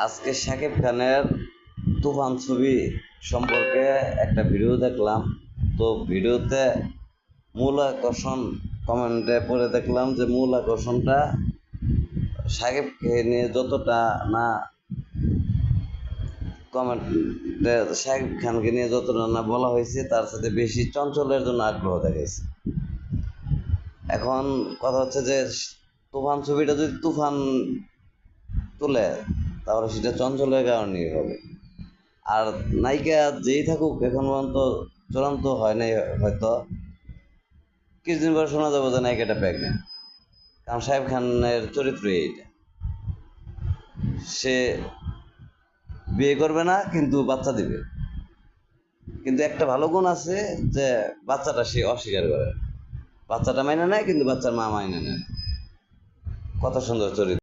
আজকে শাকিব খানের তুফান ছবি সম্পর্কে একটা ভিডিও দেখলাম। তো ভিডিওতে মূল আকর্ষণ, কমেন্টে পড়ে দেখলাম যে মূল আকর্ষণটা শাকিবকে নিয়ে যতটা না, কমেন্টে শাকিব খানকে নিয়ে যতটা না বলা হয়েছে তার সাথে বেশি চঞ্চলের জন্য আগ্রহ দেখাইছে। এখন কথা হচ্ছে যে তুফান ছবিটা যদি তুফান তুলে তাহলে সেটা চঞ্চলের কারণেই হবে। আর নায়িকা যেই থাকুক এখন পর্যন্ত চূড়ান্ত হয় নাই, হয়তো কিছুদিন পরে শোনা যাবে যে নায়িকাটা প্রেগনেন্ট। কারণ সাহেব খানের চরিত্র এইটা, সে বিয়ে করবে না কিন্তু বাচ্চা দিবে। কিন্তু একটা ভালো গুণ আছে যে বাচ্চাটা সে অস্বীকার করে, বাচ্চাটা মাইনে নেয় কিন্তু বাচ্চার মা মাইনে নেয়। কত সুন্দর চরিত্র!